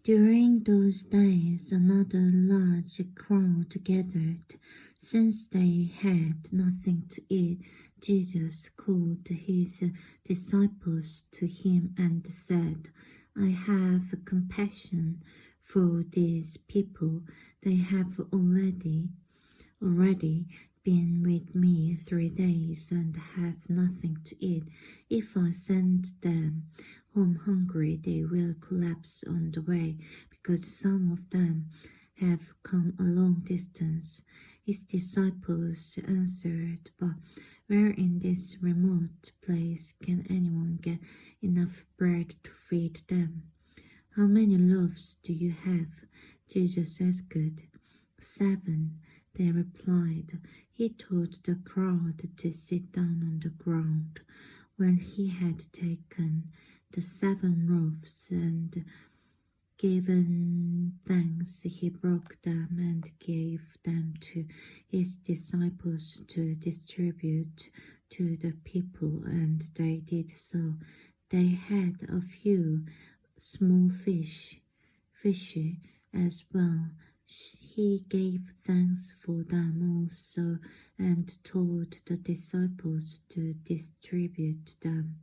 During those days, another large crowd gathered. Since they had nothing to eat, Jesus called his disciples to him and said, I have compassion for these people. They have already been with me 3 days and have nothing to eat. If I send them home hungry, they will collapse on the way, because some of them have come a long distance. His disciples answered, But where in this remote place can anyone get enough bread to feed them? How many loaves do you have? Jesus asked. 7, they replied. He told the crowd to sit down on the ground. When he had taken the 7 loaves and given thanks, he broke them and gave them to his disciples to distribute to the people, and they did so. They had a few small fishy as well. He gave thanks for them also and told the disciples to distribute them.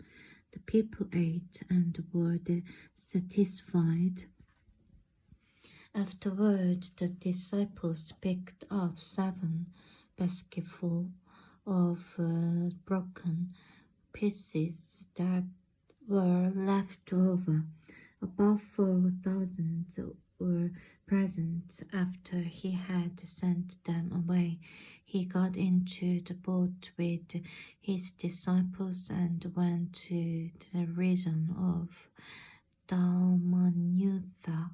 The people ate and were satisfied. Afterward, the disciples picked up 7 basketfuls of broken pieces that were left over. About 4,000 were present. After he had sent them away, he got into the boat with his disciples and went to the region of Dalmanutha.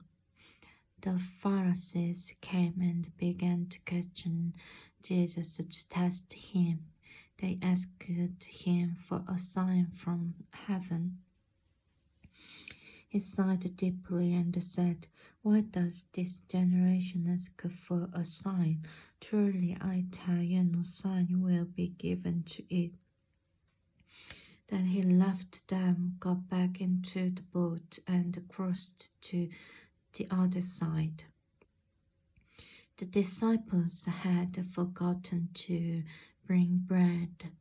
The Pharisees came and began to question Jesus to test him. They asked him for a sign from heaven. He sighed deeply and said, Why does this generation ask for a sign? Truly I tell you, no sign will be given to it. Then he left them, got back into the boat, and crossed to the other side. The disciples had forgotten to bring bread,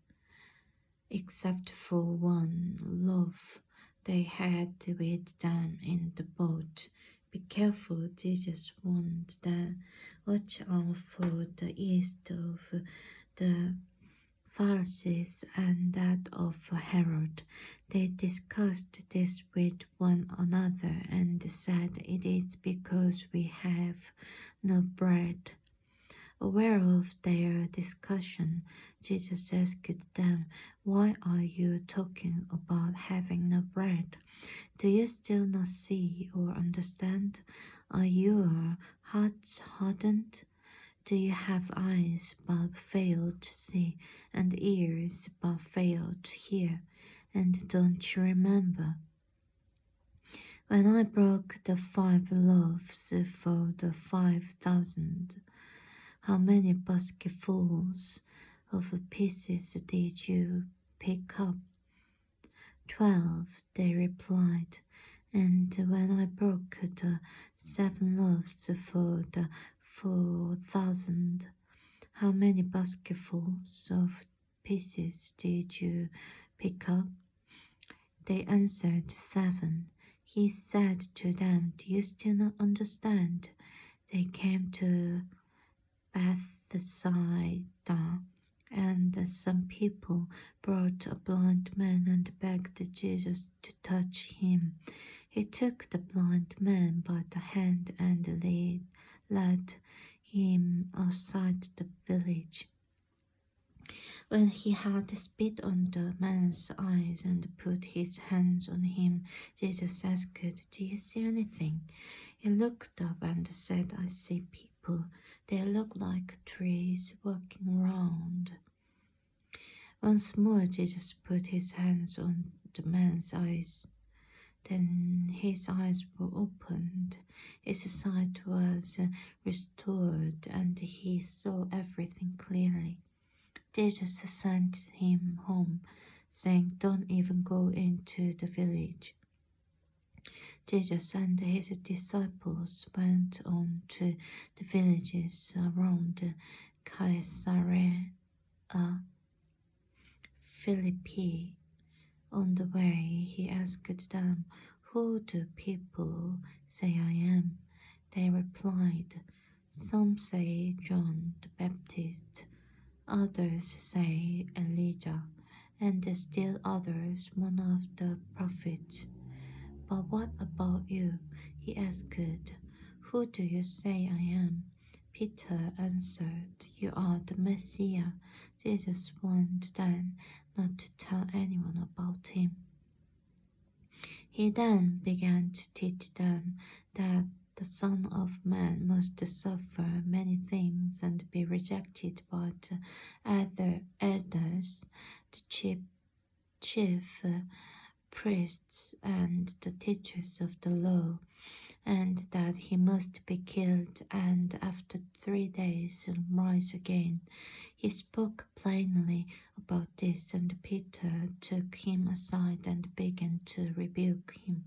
except for 1 loaf they had with them in the boat. Be careful, Jesus warned them. Watch out for the yeast of the Pharisees and that of Herod. They discussed this with one another and said, It is because we have no bread. Aware of their discussion, Jesus asked them, Why are you talking about having no bread? Do you still not see or understand? Are your hearts hardened? Do you have eyes but fail to see, and ears but fail to hear? And don't you remember when I broke the 5 loaves for the 5,000? How many basketfuls of pieces did you pick up? 12, they replied. And when I broke the 7 loaves for the 4,000, how many basketfuls of pieces did you pick up? They answered, 7. He said to them, Do you still not understand? They came to Bethsaida, and some people brought a blind man and begged Jesus to touch him. He took the blind man by the hand and led him outside the village. When he had spit on the man's eyes and put his hands on him, Jesus asked, Do you see anything? He looked up and said, I see people. They look like trees walking around. Once more, Jesus put his hands on the man's eyes. Then his eyes were opened, his sight was restored, and he saw everything clearly. Jesus sent him home, saying, Don't even go into the village. Jesus and his disciples went on to the villages around Caesarea Philippi. On the way, he asked them, "Who do people say I am?" They replied, "Some say John the Baptist, others say Elijah, and still others one of the prophets." "But what about you?" he asked. "Who do you say I am?" Peter answered, "You are the Messiah." Jesus warned them not to tell anyone about him. He then began to teach them that the Son of Man must suffer many things and be rejected by the elders, the chief priests, and the teachers of the law, and that he must be killed and after 3 days rise again. He spoke plainly about this, and Peter took him aside and began to rebuke him.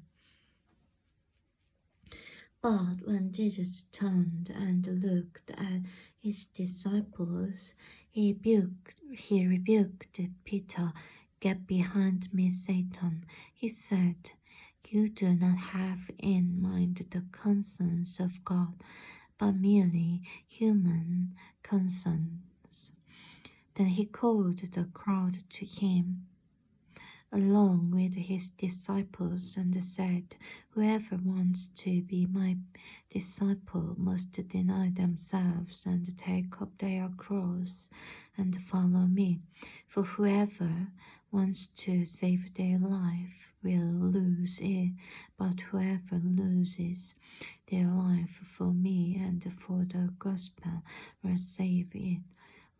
But when Jesus turned and looked at his disciples, he rebuked Peter. "Get behind me, Satan," he said. "You do not have in mind the concerns of God, but merely human concerns." Then he called the crowd to him, along with his disciples, and said, "Whoever wants to be my disciple must deny themselves and take up their cross and follow me. For whoever wants to save their life will lose it, but whoever loses their life for me and for the gospel will save it.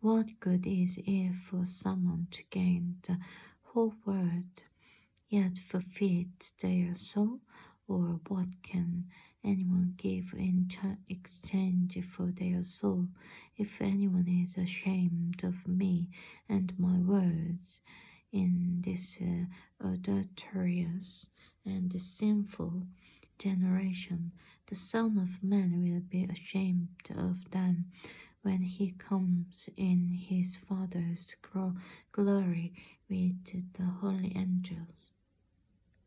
What good is it for someone to gain the whole world, yet forfeit their soul? Or what can anyone give in exchange for their soul? If anyone is ashamed of me and my words in this adulterous and sinful generation, the Son of Man will be ashamed of them when he comes in his Father's glory with the holy angels."